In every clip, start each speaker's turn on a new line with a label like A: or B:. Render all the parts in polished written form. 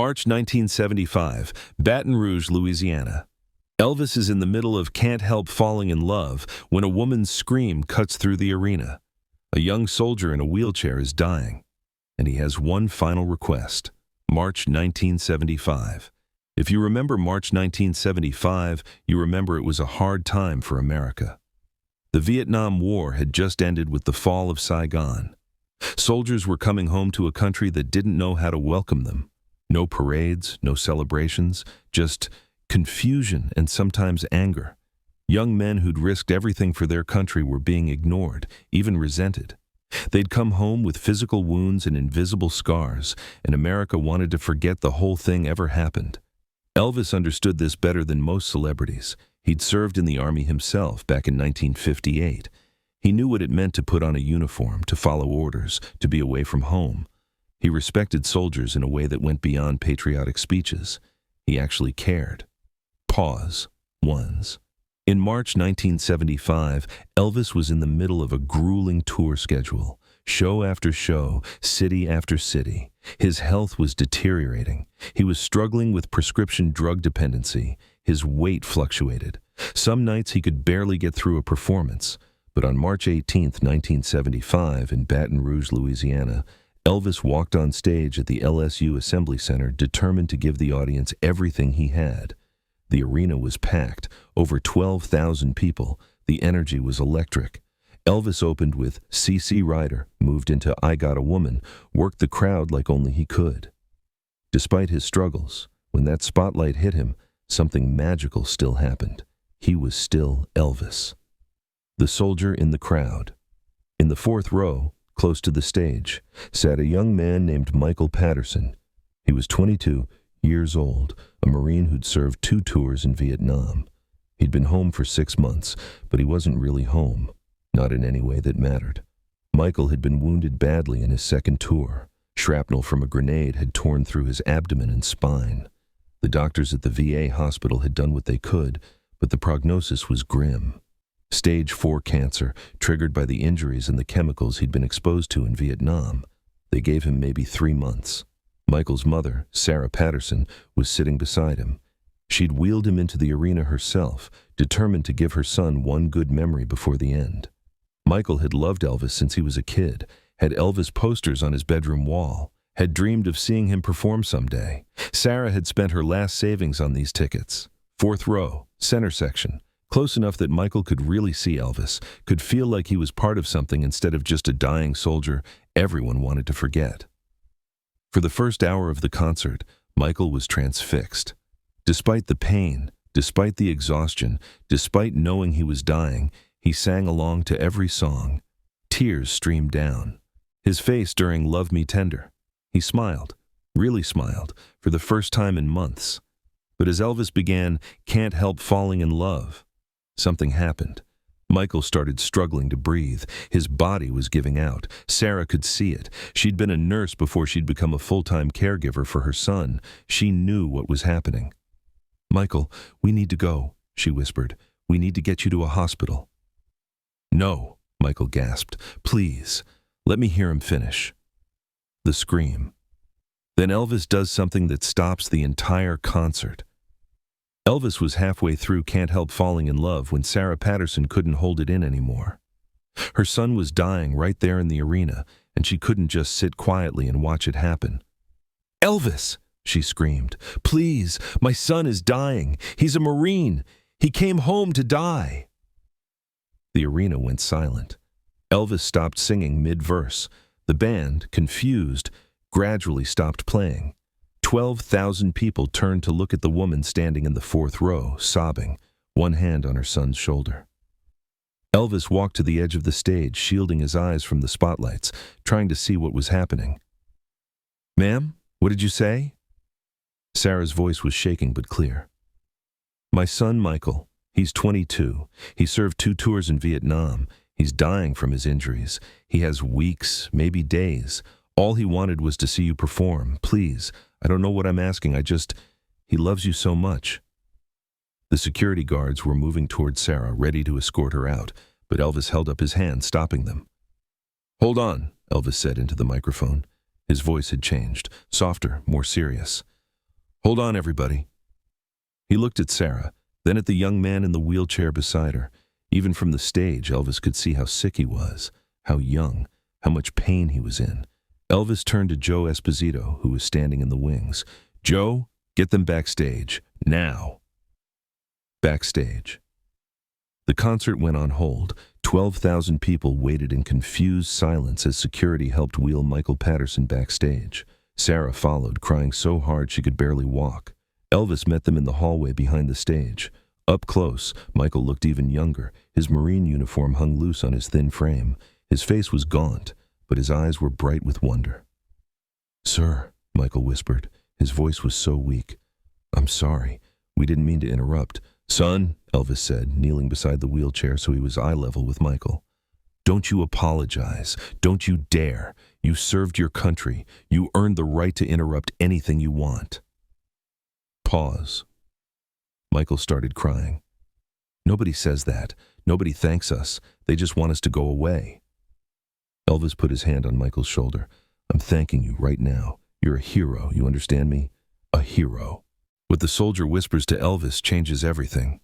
A: March 1975, Baton Rouge, Louisiana. Elvis is in the middle of Can't Help Falling in Love when a woman's scream cuts through the arena. A young soldier in a wheelchair is dying, and he has one final request. March 1975. If you remember March 1975, you remember it was a hard time for America. The Vietnam War had just ended with the fall of Saigon. Soldiers were coming home to a country that didn't know how to welcome them. No parades, no celebrations, just confusion and sometimes anger. Young men who'd risked everything for their country were being ignored, even resented. They'd come home with physical wounds and invisible scars, and America wanted to forget the whole thing ever happened. Elvis understood this better than most celebrities. He'd served in the Army himself back in 1958. He knew what it meant to put on a uniform, to follow orders, to be away from home. He respected soldiers in a way that went beyond patriotic speeches. He actually cared. Pause. Ones. In March 1975, Elvis was in the middle of a grueling tour schedule. Show after show, city after city. His health was deteriorating. He was struggling with prescription drug dependency. His weight fluctuated. Some nights he could barely get through a performance. But on March 18, 1975, in Baton Rouge, Louisiana, Elvis walked on stage at the LSU Assembly Center determined to give the audience everything he had. The arena was packed, over 12,000 people. The energy was electric. Elvis opened with C.C. Rider, moved into I Got a Woman, worked the crowd like only he could. Despite his struggles, when that spotlight hit him, something magical still happened. He was still Elvis. The soldier in the crowd. In the fourth row, close to the stage, sat a young man named Michael Patterson. He was 22 years old, a Marine who'd served 2 tours in Vietnam. He'd been home for 6 months, but he wasn't really home, not in any way that mattered. Michael had been wounded badly in his second tour. Shrapnel from a grenade had torn through his abdomen and spine. The doctors at the VA hospital had done what they could, but the prognosis was grim. Stage 4 cancer, triggered by the injuries and the chemicals he'd been exposed to in Vietnam. They gave him maybe 3 months. Michael's mother, Sarah Patterson, was sitting beside him. She'd wheeled him into the arena herself, determined to give her son one good memory before the end. Michael had loved Elvis since he was a kid, had Elvis posters on his bedroom wall, had dreamed of seeing him perform someday. Sarah had spent her last savings on these tickets. 4th row, center section. Close enough that Michael could really see Elvis, could feel like he was part of something instead of just a dying soldier everyone wanted to forget. For the first hour of the concert, Michael was transfixed. Despite the pain, despite the exhaustion, despite knowing he was dying, he sang along to every song. Tears streamed down. His face during Love Me Tender. He smiled, really smiled, for the first time in months. But as Elvis began Can't Help Falling in Love, something happened. Michael started struggling to breathe. His body was giving out. Sarah could see it. She'd been a nurse before she'd become a full-time caregiver for her son. She knew what was happening. "Michael, we need to go," she whispered. "We need to get you to a hospital." "No," Michael gasped. "Please, let me hear him finish." The scream. Then Elvis does something that stops the entire concert. Elvis was halfway through Can't Help Falling in Love when Sarah Patterson couldn't hold it in anymore. Her son was dying right there in the arena, and she couldn't just sit quietly and watch it happen. "Elvis!" she screamed. "Please, my son is dying. He's a Marine. He came home to die." The arena went silent. Elvis stopped singing mid-verse. The band, confused, gradually stopped playing. 12,000 people turned to look at the woman standing in the 4th row, sobbing, one hand on her son's shoulder. Elvis walked to the edge of the stage, shielding his eyes from the spotlights, trying to see what was happening. "Ma'am, what did you say?" Sarah's voice was shaking but clear. "My son, Michael. He's 22. He served 2 tours in Vietnam. He's dying from his injuries. He has weeks, maybe days. All he wanted was to see you perform. Please, I don't know what I'm asking. He loves you so much." The security guards were moving toward Sarah, ready to escort her out, but Elvis held up his hand, stopping them. "Hold on," Elvis said into the microphone. His voice had changed, softer, more serious. Hold on, everybody. He looked at Sarah, then at the young man in the wheelchair beside her. Even from the stage, Elvis could see how sick he was, how young, how much pain he was in. Elvis turned to Joe Esposito, who was standing in the wings. Joe, get them backstage, now. Backstage. The concert went on hold. 12,000 people waited in confused silence as security helped wheel Michael Patterson backstage. Sarah followed, crying so hard she could barely walk. Elvis met them in the hallway behind the stage. Up close, Michael looked even younger. His Marine uniform hung loose on his thin frame. His face was gaunt, but his eyes were bright with wonder. "Sir," Michael whispered. His voice was so weak. "I'm sorry. We didn't mean to interrupt." "Son," Elvis said, kneeling beside the wheelchair so he was eye level with Michael. "Don't you apologize. Don't you dare. You served your country. You earned the right to interrupt anything you want." Pause. Michael started crying. "Nobody says that. Nobody thanks us. They just want us to go away." Elvis put his hand on Michael's shoulder. "I'm thanking you right now. You're a hero, you understand me? A hero." What the soldier whispers to Elvis changes everything.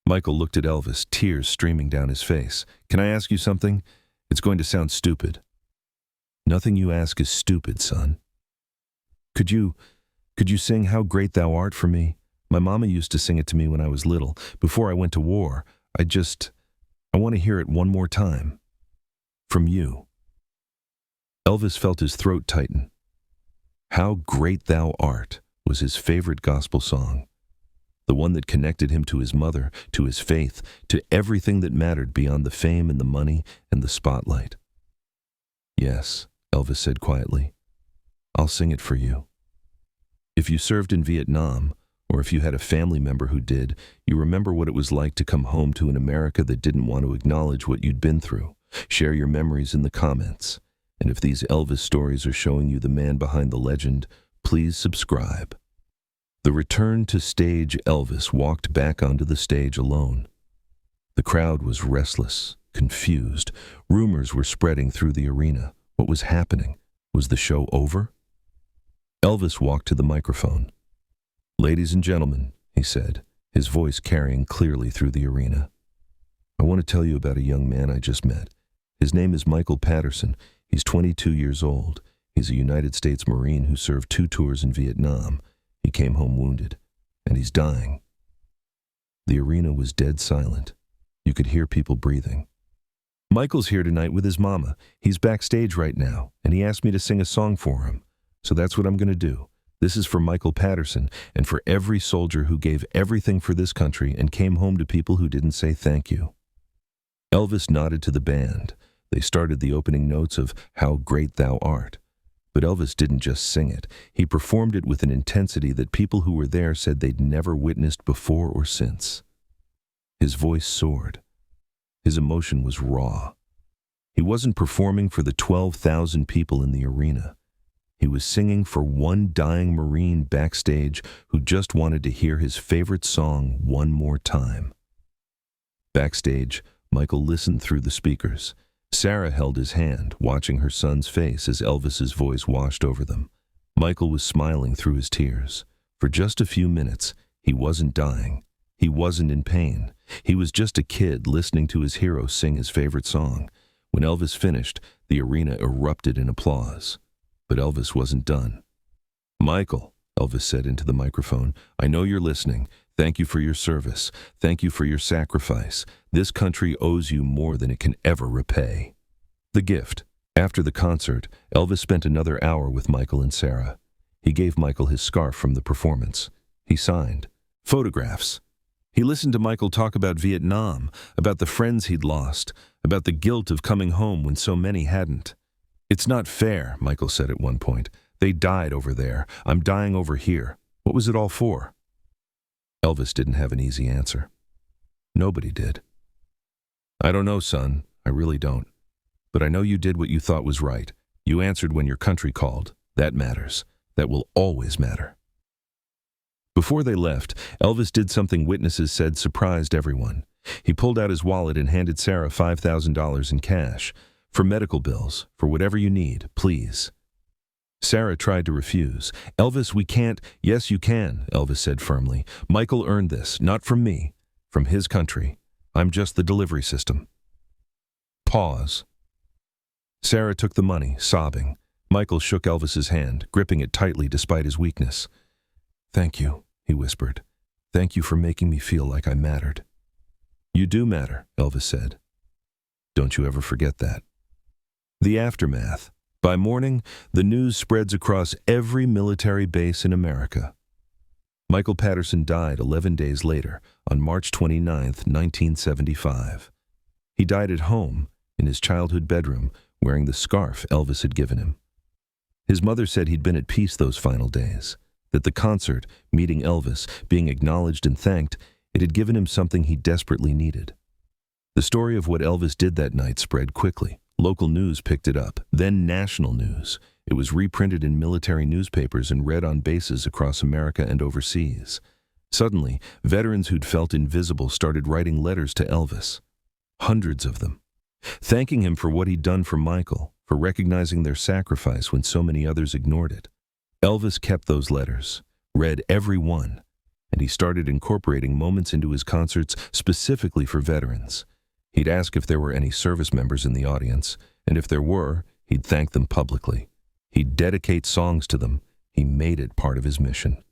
A: Michael looked at Elvis, tears streaming down his face. "Can I ask you something? It's going to sound stupid." "Nothing you ask is stupid, son." Could you sing How Great Thou Art for me? My mama used to sing it to me when I was little, before I went to war. I want to hear it one more time. From you." Elvis felt his throat tighten. How Great Thou Art was his favorite gospel song. The one that connected him to his mother, to his faith, to everything that mattered beyond the fame and the money and the spotlight. "Yes," Elvis said quietly. "I'll sing it for you. If you served in Vietnam, or if you had a family member who did, you remember what it was like to come home to an America that didn't want to acknowledge what you'd been through. Share your memories in the comments. And if these Elvis stories are showing you the man behind the legend, please subscribe." The return to stage Elvis walked back onto the stage alone. The crowd was restless, confused. Rumors were spreading through the arena. What was happening? Was the show over? Elvis walked to the microphone. "Ladies and gentlemen," he said, his voice carrying clearly through the arena. "I want to tell you about a young man I just met. His name is Michael Patterson. He's 22 years old. He's a United States Marine who served 2 tours in Vietnam. He came home wounded, and he's dying." The arena was dead silent. You could hear people breathing. "Michael's here tonight with his mama. He's backstage right now, and he asked me to sing a song for him. So that's what I'm going to do. This is for Michael Patterson and for every soldier who gave everything for this country and came home to people who didn't say thank you." Elvis nodded to the band. They started the opening notes of How Great Thou Art. But Elvis didn't just sing it. He performed it with an intensity that people who were there said they'd never witnessed before or since. His voice soared. His emotion was raw. He wasn't performing for the 12,000 people in the arena. He was singing for one dying Marine backstage who just wanted to hear his favorite song one more time. Backstage, Michael listened through the speakers. Sarah held his hand, watching her son's face as Elvis's voice washed over them. Michael was smiling through his tears. For just a few minutes, he wasn't dying. He wasn't in pain. He was just a kid listening to his hero sing his favorite song. When Elvis finished, the arena erupted in applause. But Elvis wasn't done. "Michael," Elvis said into the microphone, "I know you're listening. Thank you for your service. Thank you for your sacrifice. This country owes you more than it can ever repay." The gift. After the concert, Elvis spent another hour with Michael and Sarah. He gave Michael his scarf from the performance. He signed. Photographs. He listened to Michael talk about Vietnam, about the friends he'd lost, about the guilt of coming home when so many hadn't. "It's not fair," Michael said at one point. "They died over there. I'm dying over here. What was it all for?" Elvis didn't have an easy answer. Nobody did. "I don't know, son. I really don't. But I know you did what you thought was right. You answered when your country called. That matters. That will always matter." Before they left, Elvis did something witnesses said surprised everyone. He pulled out his wallet and handed Sarah $5,000 in cash. "For medical bills, for whatever you need, please." Sarah tried to refuse. "Elvis, we can't." "Yes, you can," Elvis said firmly. "Michael earned this, not from me, from his country. I'm just the delivery system." Pause. Sarah took the money, sobbing. Michael shook Elvis's hand, gripping it tightly despite his weakness. "Thank you," he whispered. "Thank you for making me feel like I mattered." "You do matter," Elvis said. "Don't you ever forget that." The aftermath. By morning, the news spreads across every military base in America. Michael Patterson died 11 days later, on March 29, 1975. He died at home, in his childhood bedroom, wearing the scarf Elvis had given him. His mother said he'd been at peace those final days, that the concert, meeting Elvis, being acknowledged and thanked, it had given him something he desperately needed. The story of what Elvis did that night spread quickly. Local news picked it up, then national news. It was reprinted in military newspapers and read on bases across America and overseas. Suddenly, veterans who'd felt invisible started writing letters to Elvis. Hundreds of them. Thanking him for what he'd done for Michael, for recognizing their sacrifice when so many others ignored it. Elvis kept those letters, read every one, and he started incorporating moments into his concerts specifically for veterans. He'd ask if there were any service members in the audience, and if there were, he'd thank them publicly. He'd dedicate songs to them. He made it part of his mission.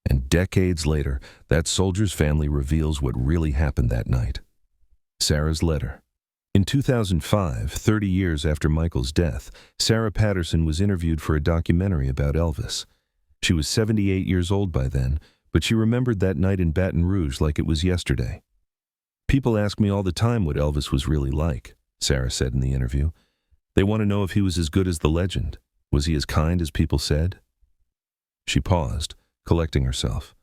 A: And decades later, that soldier's family reveals what really happened that night. Sarah's letter. In 2005, 30 years after Michael's death, Sarah Patterson was interviewed for a documentary about Elvis. She was 78 years old by then, but she remembered that night in Baton Rouge like it was yesterday. "People ask me all the time what Elvis was really like," Sarah said in the interview. "They want to know if he was as good as the legend. Was he as kind as people said?" She paused, collecting herself.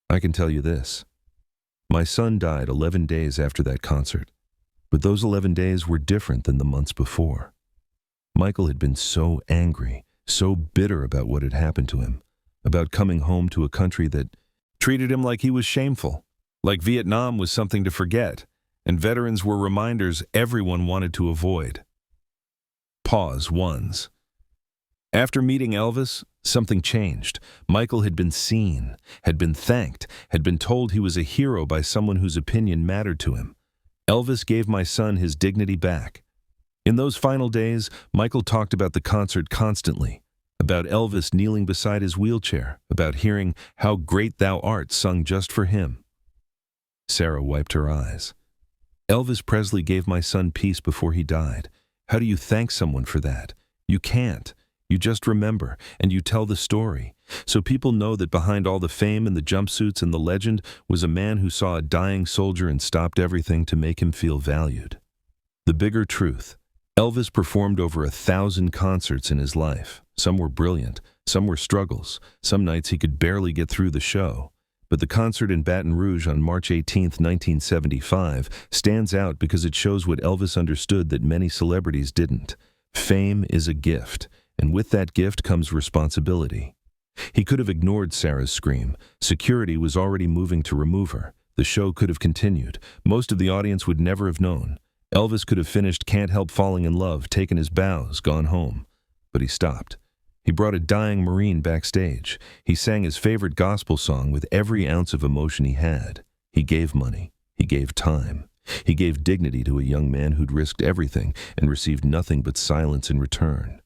A: "I can tell you this. My son died 11 days after that concert, but those 11 days were different than the months before. Michael had been so angry, so bitter about what had happened to him, about coming home to a country that treated him like he was shameful, like Vietnam was something to forget, and veterans were reminders everyone wanted to avoid." Pause once. After meeting Elvis, something changed. Michael had been seen, had been thanked, had been told he was a hero by someone whose opinion mattered to him. "Elvis gave my son his dignity back." In those final days, Michael talked about the concert constantly, about Elvis kneeling beside his wheelchair, about hearing "How Great Thou Art" sung just for him. Sarah wiped her eyes. "Elvis Presley gave my son peace before he died. How do you thank someone for that? You can't. You just remember, and you tell the story. So people know that behind all the fame and the jumpsuits and the legend was a man who saw a dying soldier and stopped everything to make him feel valued." The bigger truth. Elvis performed over 1,000 concerts in his life. Some were brilliant, some were struggles, some nights he could barely get through the show. But the concert in Baton Rouge on March 18, 1975, stands out because it shows what Elvis understood that many celebrities didn't. Fame is a gift, and with that gift comes responsibility. He could have ignored Sarah's scream. Security was already moving to remove her. The show could have continued. Most of the audience would never have known. Elvis could have finished "Can't Help Falling in Love," taken his bows, gone home. But he stopped. He brought a dying Marine backstage. He sang his favorite gospel song with every ounce of emotion he had. He gave money. He gave time. He gave dignity to a young man who'd risked everything and received nothing but silence in return.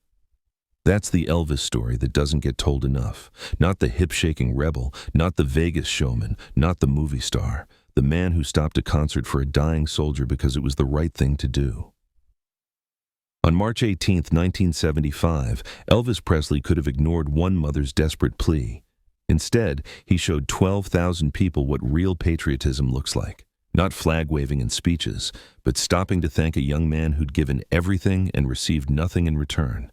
A: That's the Elvis story that doesn't get told enough. Not the hip-shaking rebel, not the Vegas showman, not the movie star. The man who stopped a concert for a dying soldier because it was the right thing to do. On March 18, 1975, Elvis Presley could have ignored one mother's desperate plea. Instead, he showed 12,000 people what real patriotism looks like. Not flag-waving and speeches, but stopping to thank a young man who'd given everything and received nothing in return.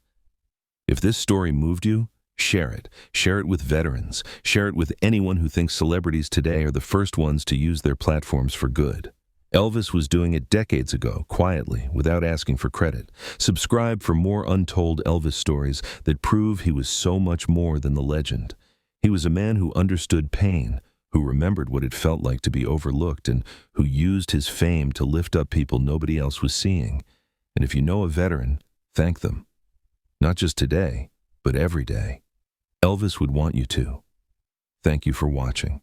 A: If this story moved you, share it. Share it with veterans. Share it with anyone who thinks celebrities today are the first ones to use their platforms for good. Elvis was doing it decades ago, quietly, without asking for credit. Subscribe for more untold Elvis stories that prove he was so much more than the legend. He was a man who understood pain, who remembered what it felt like to be overlooked, and who used his fame to lift up people nobody else was seeing. And if you know a veteran, thank them. Not just today, but every day. Elvis would want you to. Thank you for watching.